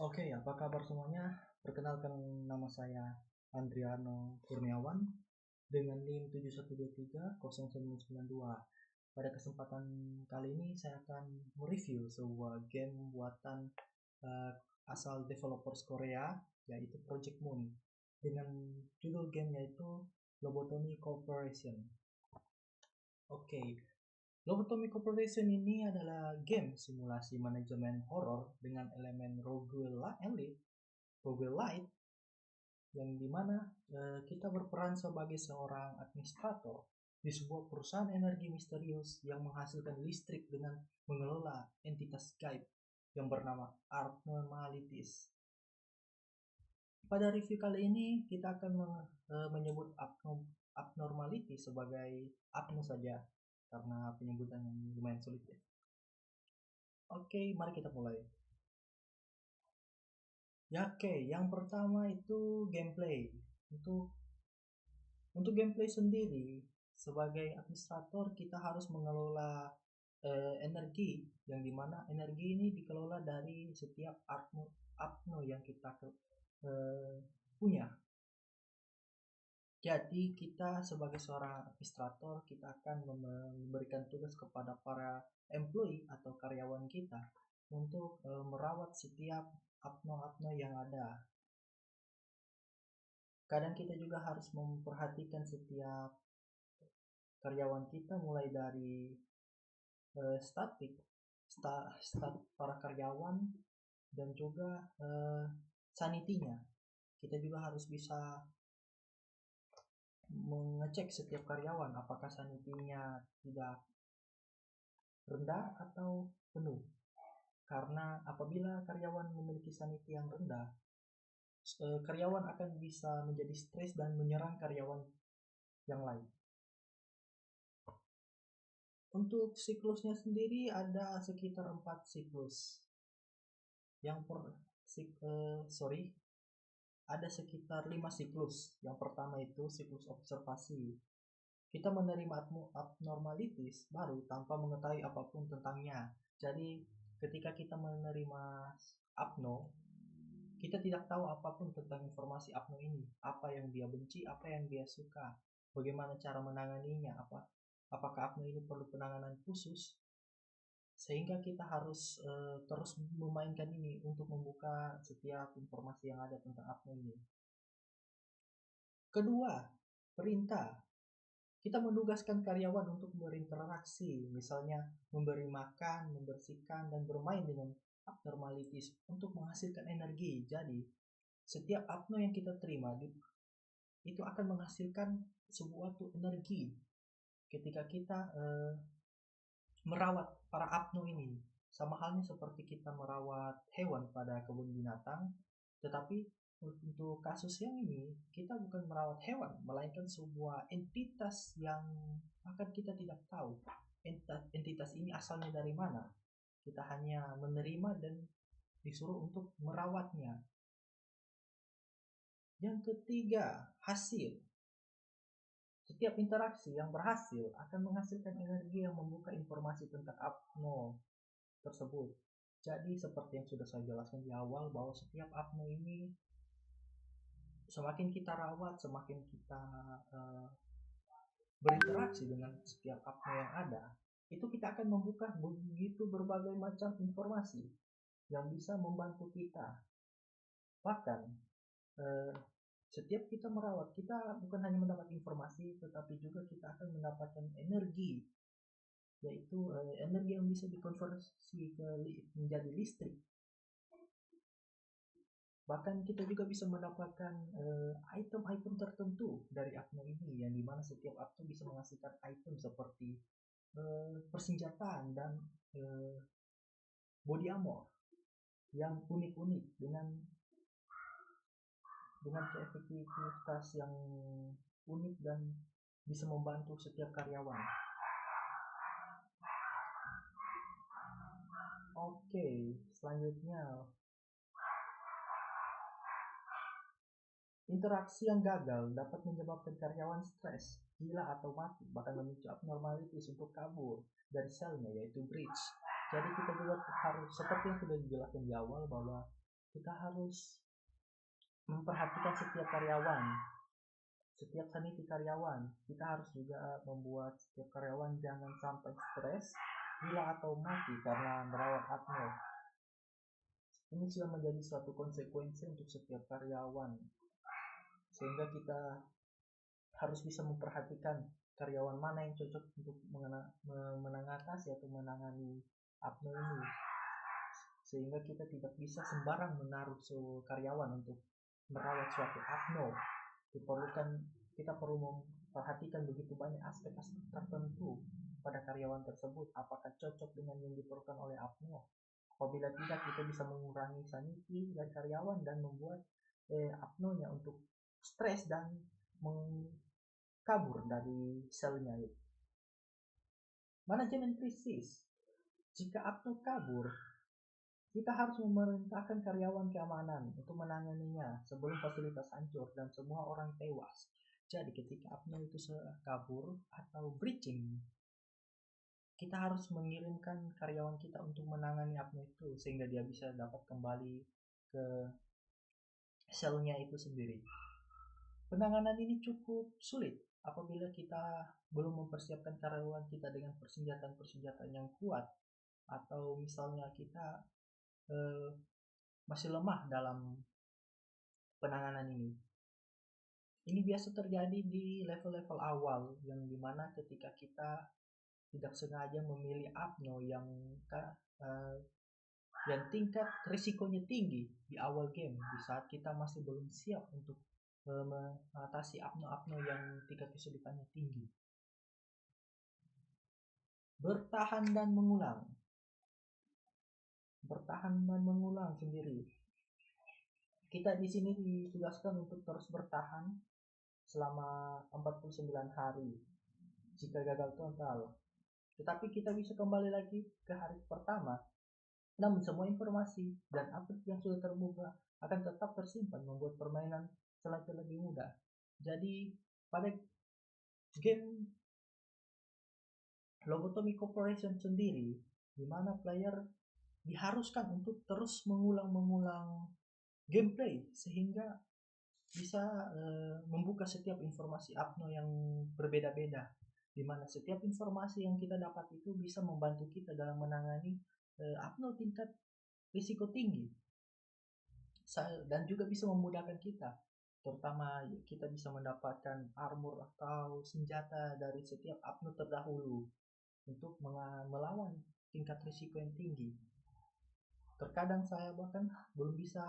Oke, apa kabar semuanya? Perkenalkan, nama saya Andriano Kurniawan dengan NIM 71230992. Pada kesempatan kali ini saya akan mereview sebuah game buatan uh, asal developers Korea, yaitu Project Moon, dengan judul game yaitu Lobotomy Corporation. Oke, Lobotomy Corporation ini adalah game simulasi manajemen horor dengan elemen roguelite, yang dimana kita berperan sebagai seorang administrator di sebuah perusahaan energi misterius yang menghasilkan listrik dengan mengelola entitas gaib yang bernama Abnormalities. Pada review kali ini kita akan menyebut Abnormality sebagai Abno saja, karena penyebutan yang lumayan sulit ya. Oke, mari kita mulai. Ya, oke, yang pertama itu gameplay. Untuk gameplay sendiri, sebagai administrator kita harus mengelola energi, yang dimana energi ini dikelola dari setiap apno yang kita punya. Jadi kita sebagai seorang administrator, kita akan memberikan tugas kepada para employee atau karyawan kita untuk merawat setiap apno yang ada. Kadang kita juga harus memperhatikan setiap karyawan kita, mulai dari stat para karyawan dan juga sanitinya. Kita juga harus bisa mengecek setiap karyawan apakah sanitinya tidak rendah atau penuh. Karena apabila karyawan memiliki saniti yang rendah, karyawan akan bisa menjadi stres dan menyerang karyawan yang lain. Untuk siklusnya sendiri ada sekitar 4 siklus. Ada sekitar 5 siklus. Yang pertama itu siklus observasi. Kita menerima abnormalities baru tanpa mengetahui apapun tentangnya. Jadi ketika kita menerima abno, kita tidak tahu apapun tentang informasi abno ini. Apa yang dia benci, apa yang dia suka, bagaimana cara menanganinya, apakah abno ini perlu penanganan khusus. Sehingga kita harus terus memainkan ini untuk membuka setiap informasi yang ada tentang abno ini. Kedua, perintah. Kita menugaskan karyawan untuk berinteraksi, misalnya memberi makan, membersihkan, dan bermain dengan abnormalities untuk menghasilkan energi. Jadi, setiap abno yang kita terima itu akan menghasilkan sebuah energi ketika kita merawat para abno ini. Sama halnya seperti kita merawat hewan pada kebun binatang, tetapi untuk kasus yang ini kita bukan merawat hewan, melainkan sebuah entitas yang akan kita tidak tahu entitas ini asalnya dari mana. Kita hanya menerima dan disuruh untuk merawatnya. Yang ketiga, hasil. Setiap interaksi yang berhasil akan menghasilkan energi yang membuka informasi tentang abno tersebut. Jadi seperti yang sudah saya jelaskan di awal, bahwa setiap abno ini semakin kita rawat, semakin kita berinteraksi dengan setiap abno yang ada, itu kita akan membuka begitu berbagai macam informasi yang bisa membantu kita. Bahkan setiap kita merawat, kita bukan hanya mendapat informasi, tetapi juga kita akan mendapatkan energi, yaitu energi yang bisa dikonversi menjadi listrik. Bahkan kita juga bisa mendapatkan item-item tertentu dari abno ini, yang dimana setiap abno bisa menghasilkan item seperti persenjataan dan body armor yang unik-unik dengan efektivitas yang unik dan bisa membantu setiap karyawan. Oke, selanjutnya, interaksi yang gagal dapat menyebabkan karyawan stres, gila atau mati, bahkan memicu abnormalities untuk kabur dari selnya, yaitu breach. Jadi kita juga harus, seperti yang sudah dijelaskan di awal, bahwa kita harus memperhatikan setiap karyawan, setiap saniti karyawan. Kita harus juga membuat setiap karyawan jangan sampai stres, gila atau mati karena merawat apno. Ini sudah menjadi suatu konsekuensi untuk setiap karyawan, sehingga kita harus bisa memperhatikan karyawan mana yang cocok untuk mengatasi atau menangani apno ini, sehingga kita tidak bisa sembarang menaruh karyawan untuk merawat suatu apno. Kita perlu memperhatikan begitu banyak aspek-aspek tertentu pada karyawan tersebut, apakah cocok dengan yang diperlukan oleh apno. Apabila tidak, kita bisa mengurangi saniti dari karyawan dan membuat apnonya untuk stres dan kabur dari selnya. Manajemen krisis. Jika apno kabur, kita harus memerintahkan karyawan keamanan untuk menanganinya sebelum fasilitas hancur dan semua orang tewas. Jadi ketika apno itu kabur atau breaching, kita harus mengirimkan karyawan kita untuk menangani apno itu sehingga dia bisa dapat kembali ke selnya itu sendiri. Penanganan ini cukup sulit apabila kita belum mempersiapkan karyawan kita dengan persenjataan yang kuat, atau misalnya kita masih lemah dalam penanganan ini. Ini biasa terjadi di level-level awal, yang dimana ketika kita tidak sengaja memilih apno yang tingkat risikonya tinggi di awal game, di saat kita masih belum siap untuk mengatasi apno-apno yang tingkat kesulitannya tinggi. Bertahan dan mengulang. Bertahan dan mengulang sendiri. Kita di sini ditugaskan untuk terus bertahan selama 49 hari. Jika gagal total, tetapi kita bisa kembali lagi ke hari pertama. Namun semua informasi dan update yang sudah terbuka akan tetap tersimpan, membuat permainan semakin lebih mudah. Jadi pada game Lobotomy Corporation sendiri, di mana player diharuskan untuk terus mengulang gameplay sehingga bisa membuka setiap informasi apno yang berbeda-beda, di mana setiap informasi yang kita dapat itu bisa membantu kita dalam menangani apno tingkat risiko tinggi, dan juga bisa memudahkan kita, terutama kita bisa mendapatkan armor atau senjata dari setiap apno terdahulu untuk melawan tingkat risiko yang tinggi. Terkadang saya bahkan belum bisa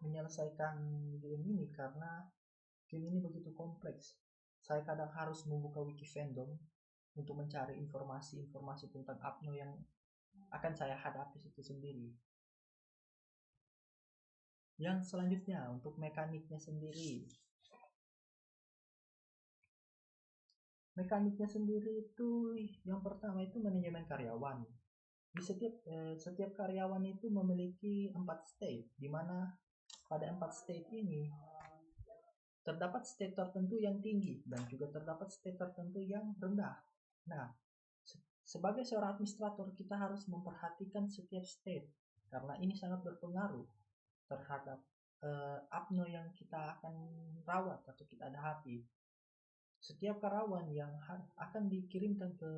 menyelesaikan game ini karena game ini begitu kompleks. Saya kadang harus membuka wiki fandom untuk mencari informasi tentang apno yang akan saya hadapi itu sendiri. Yang selanjutnya untuk mekaniknya sendiri. Mekaniknya sendiri itu yang pertama itu manajemen karyawan. Di setiap karyawan itu memiliki 4 state, di mana pada 4 state ini terdapat state tertentu yang tinggi dan juga terdapat state tertentu yang rendah. Nah, sebagai seorang administrator kita harus memperhatikan setiap state karena ini sangat berpengaruh terhadap apno yang kita akan rawat atau kita hadapi. Setiap karyawan yang akan dikirimkan ke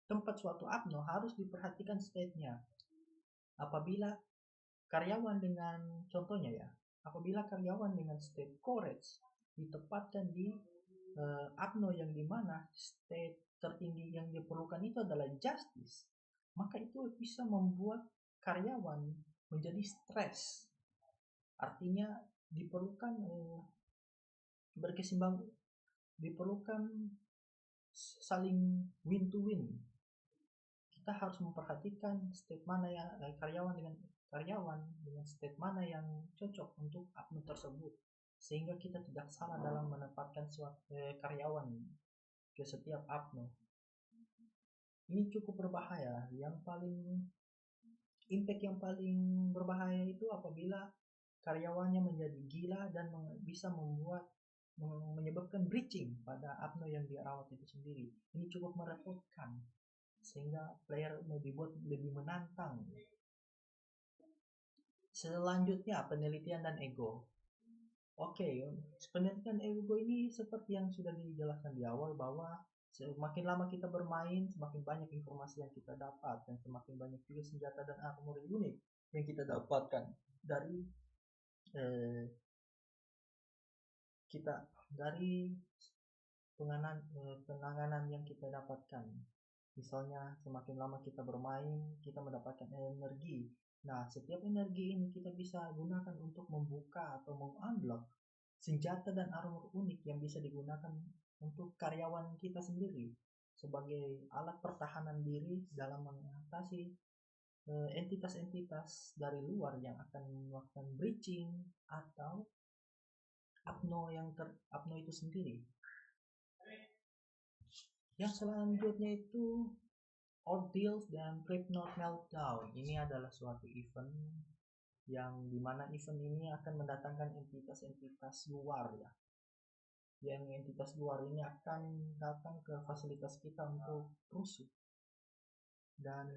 tempat suatu apno harus diperhatikan state-nya. Apabila karyawan dengan state courage ditempatkan di apno yang dimana state tertinggi yang diperlukan itu adalah justice, maka itu bisa membuat karyawan menjadi stres. Artinya diperlukan diperlukan saling win to win. Kita harus memperhatikan state mana yang karyawan dengan state mana yang cocok untuk apno tersebut, sehingga kita tidak salah dalam menempatkan karyawan ke setiap apno. Ini cukup berbahaya. Impact yang paling berbahaya itu apabila karyawannya menjadi gila dan bisa menyebabkan breaching pada apno yang dia rawat itu sendiri. Ini cukup merepotkan sehingga player dibuat lebih menantang. Selanjutnya penelitian dan ego. Oke, penelitian ego ini seperti yang sudah dijelaskan di awal bahwa semakin lama kita bermain, semakin banyak informasi yang kita dapat dan semakin banyak juga senjata dan armor unik yang kita dapatkan dari kita dari penanganan yang kita dapatkan. Misalnya semakin lama kita bermain, kita mendapatkan energi. Nah, setiap energi ini kita bisa gunakan untuk membuka atau mengunlock senjata dan armor unik yang bisa digunakan untuk karyawan kita sendiri sebagai alat pertahanan diri dalam mengatasi entitas-entitas dari luar yang akan melakukan breaching atau Apno itu sendiri. Yang selanjutnya itu Ordeals dan Cryptnaut Meltdown. Ini adalah suatu event yang dimana event ini akan mendatangkan entitas-entitas luar ya. Yang entitas luar ini akan datang ke fasilitas kita untuk rusuh dan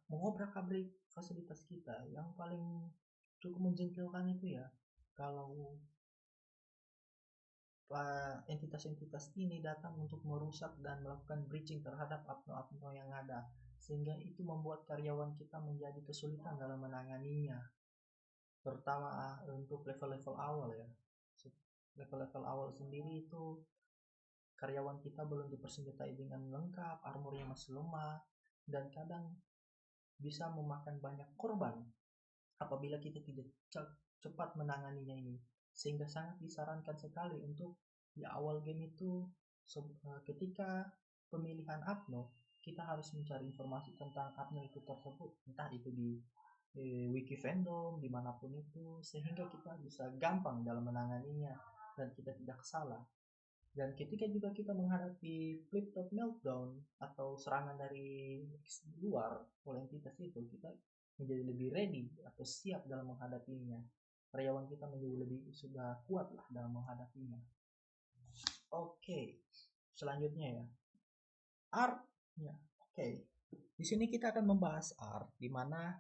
mengobrak-abrik fasilitas kita. Yang paling cukup menjengkelkan itu ya, kalau entitas-entitas ini datang untuk merusak dan melakukan breaching terhadap apno-apno yang ada, sehingga itu membuat karyawan kita menjadi kesulitan dalam menanganinya, terutama untuk level-level awal ya. Level-level awal sendiri itu karyawan kita belum dipersenjatai dengan lengkap, armornya masih lemah, dan kadang bisa memakan banyak korban apabila kita tidak cepat menanganinya ini, sehingga sangat disarankan sekali untuk di awal game itu ketika pemilihan Apno kita harus mencari informasi tentang Apno itu tersebut, entah itu di wiki fandom dimanapun itu, sehingga kita bisa gampang dalam menanganinya dan kita tidak salah. Dan ketika juga kita menghadapi Cryptnaut Meltdown atau serangan dari luar oleh entitas itu, kita menjadi lebih ready atau siap dalam menghadapinya. Karyawan kita menjadi lebih sudah kuat lah dalam menghadapinya. Oke, selanjutnya ya, art-nya. Oke, di sini kita akan membahas art, di mana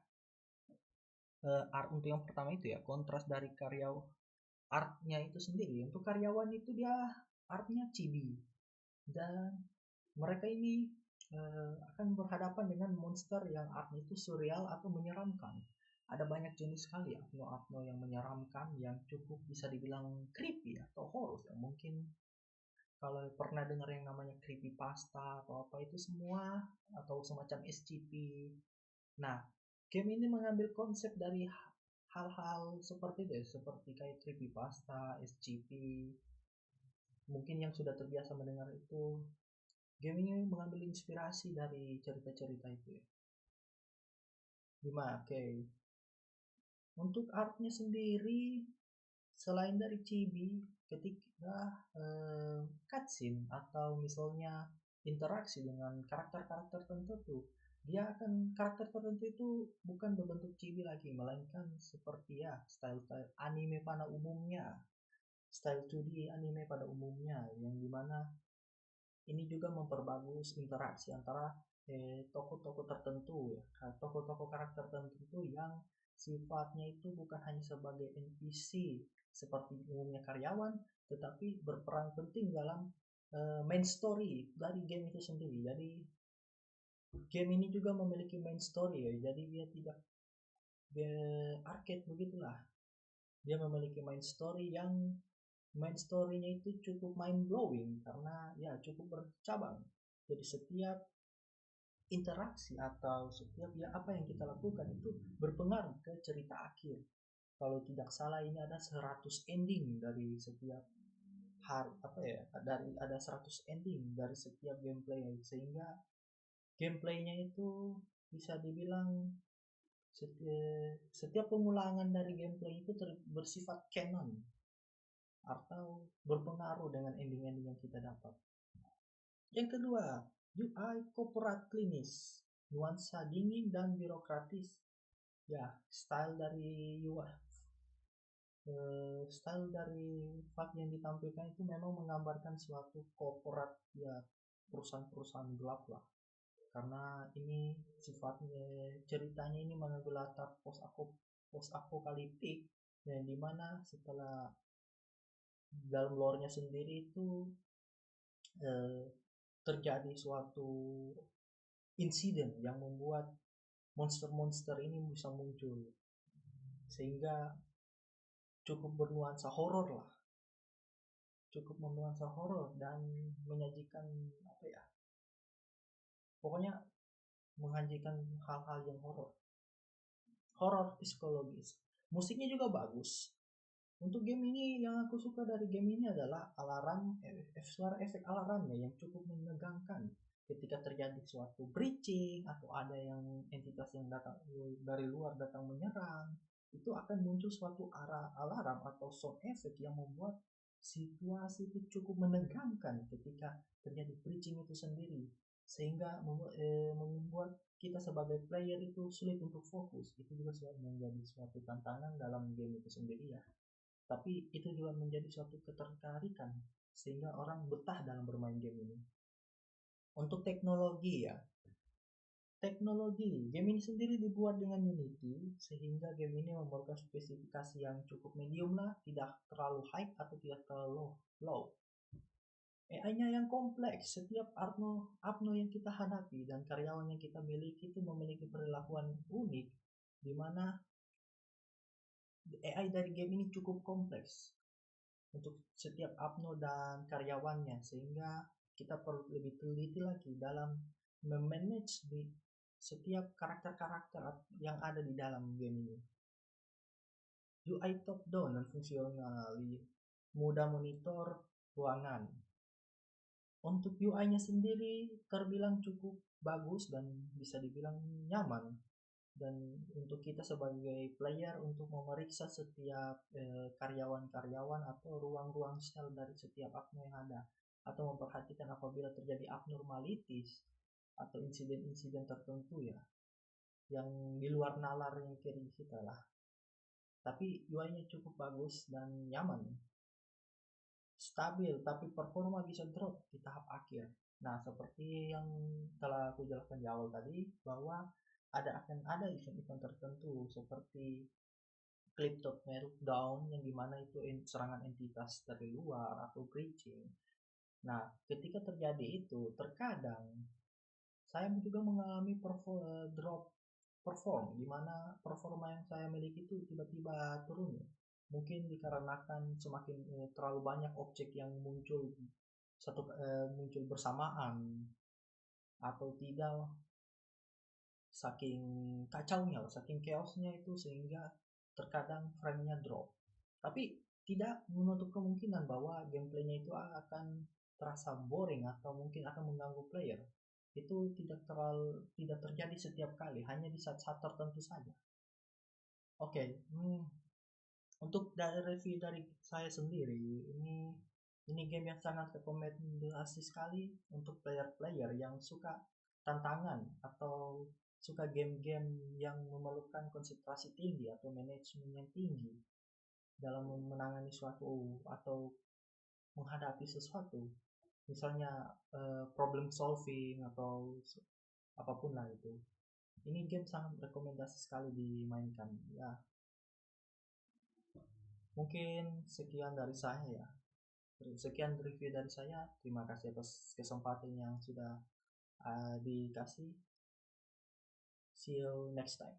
art untuk yang pertama itu ya, kontras dari karyawan artnya itu sendiri. Untuk karyawan itu dia artnya chibi, dan mereka ini akan berhadapan dengan monster yang artnya itu surreal atau menyeramkan. Ada banyak jenis sekali apno-apno yang menyeramkan, yang cukup bisa dibilang creepy atau horror ya. Mungkin kalau pernah dengar yang namanya creepypasta atau apa itu semua, atau semacam SCP. Nah, game ini mengambil konsep dari hal-hal seperti itu, seperti kayak creepypasta, SCP. Mungkin yang sudah terbiasa mendengar itu, game ini mengambil inspirasi dari cerita-cerita itu ya. Gimana? Oke. Untuk artnya sendiri, selain dari chibi, ketika cutscene atau misalnya interaksi dengan karakter-karakter tertentu, dia akan karakter tertentu itu bukan berbentuk chibi lagi, melainkan seperti ya style-style anime pada umumnya, style 2D anime pada umumnya, yang dimana ini juga memperbagus interaksi antara tokoh-tokoh tertentu ya, tokoh-tokoh karakter tertentu yang sifatnya itu bukan hanya sebagai NPC seperti umumnya karyawan, tetapi berperan penting dalam main story dari game itu sendiri. Jadi game ini juga memiliki main story ya, jadi dia tidak arcade begitulah. Dia memiliki main story yang main story-nya itu cukup mind blowing karena ya cukup bercabang. Jadi setiap interaksi atau setiap ya apa yang kita lakukan itu berpengaruh ke cerita akhir. Kalau tidak salah ini ada 100 ending dari setiap hari, apa ya, dari ada 100 ending dari setiap gameplay, sehingga gameplaynya itu bisa dibilang setiap pengulangan dari gameplay itu bersifat canon atau berpengaruh dengan ending-ending yang kita dapat. Yang kedua, UI corporate klinis, nuansa dingin dan birokratis. Ya, style dari UI, style dari FAQ yang ditampilkan itu memang menggambarkan suatu korporat ya, perusahaan-perusahaan gelap lah. Karena ini sifatnya ceritanya ini mengambil latar post apokaliptik, dan dimana setelah dalam lore-nya sendiri itu terjadi suatu insiden yang membuat monster-monster ini bisa muncul, sehingga cukup bernuansa horor lah, dan menyajikan apa ya, pokoknya menyajikan hal-hal yang horor psikologis. Musiknya juga bagus. Untuk game ini yang aku suka dari game ini adalah suara efek alarmnya yang cukup menegangkan. Ketika terjadi suatu breaching atau ada yang entitas yang datang dari luar datang menyerang, itu akan muncul suatu alarm atau sound effect yang membuat situasi itu cukup menegangkan ketika terjadi breaching itu sendiri, sehingga membuat kita sebagai player itu sulit untuk fokus. Itu juga menjadi suatu tantangan dalam game itu sendiri ya. Tapi itu juga menjadi suatu ketertarikan sehingga orang betah dalam bermain game ini. Untuk teknologi ya, game ini sendiri dibuat dengan Unity, sehingga game ini memerlukan spesifikasi yang cukup medium lah, tidak terlalu high atau tidak terlalu low. AI-nya yang kompleks, setiap Apno yang kita hadapi dan karyawan yang kita miliki itu memiliki perilakuan unik, di mana AI dari game ini cukup kompleks untuk setiap Apno dan karyawannya, sehingga kita perlu lebih teliti lagi dalam memanage di setiap karakter-karakter yang ada di dalam game ini. UI top down dan fungsional, mudah monitor ruangan. Untuk UI-nya sendiri terbilang cukup bagus dan bisa dibilang nyaman. Dan untuk kita sebagai player untuk memeriksa setiap karyawan-karyawan atau ruang-ruang sel dari setiap Apno yang ada, atau memperhatikan apabila terjadi abnormalities atau insiden-insiden tertentu ya yang di luar nalar yang kiri kita lah. Tapi UI-nya cukup bagus dan nyaman, stabil, tapi performa bisa drop di tahap akhir. Nah, seperti yang telah aku jelaskan di awal tadi, bahwa akan ada event-event tertentu seperti Cliptop Meltdown yang dimana itu serangan entitas dari luar atau breaching. Nah, ketika terjadi itu, terkadang saya juga mengalami drop perform, di mana performa yang saya miliki itu tiba-tiba turun. Mungkin dikarenakan semakin terlalu banyak objek yang muncul muncul bersamaan, atau tidak, saking kacaunya, saking chaosnya itu, sehingga terkadang frame-nya drop. Tapi tidak menutup kemungkinan bahwa gameplaynya itu akan terasa boring atau mungkin akan mengganggu player. Itu tidak terjadi setiap kali, hanya di saat-saat tertentu saja. Oke, untuk dari review dari saya sendiri, ini game yang sangat rekomendasi sekali untuk player-player yang suka tantangan atau suka game-game yang memerlukan konsentrasi tinggi atau manajemen yang tinggi dalam menangani suatu atau menghadapi sesuatu, misalnya problem solving atau apapun lah itu. Ini game sangat rekomendasi sekali dimainkan ya. Mungkin sekian dari saya ya. Sekian review dari saya. Terima kasih atas kesempatan yang sudah dikasih. See you next time.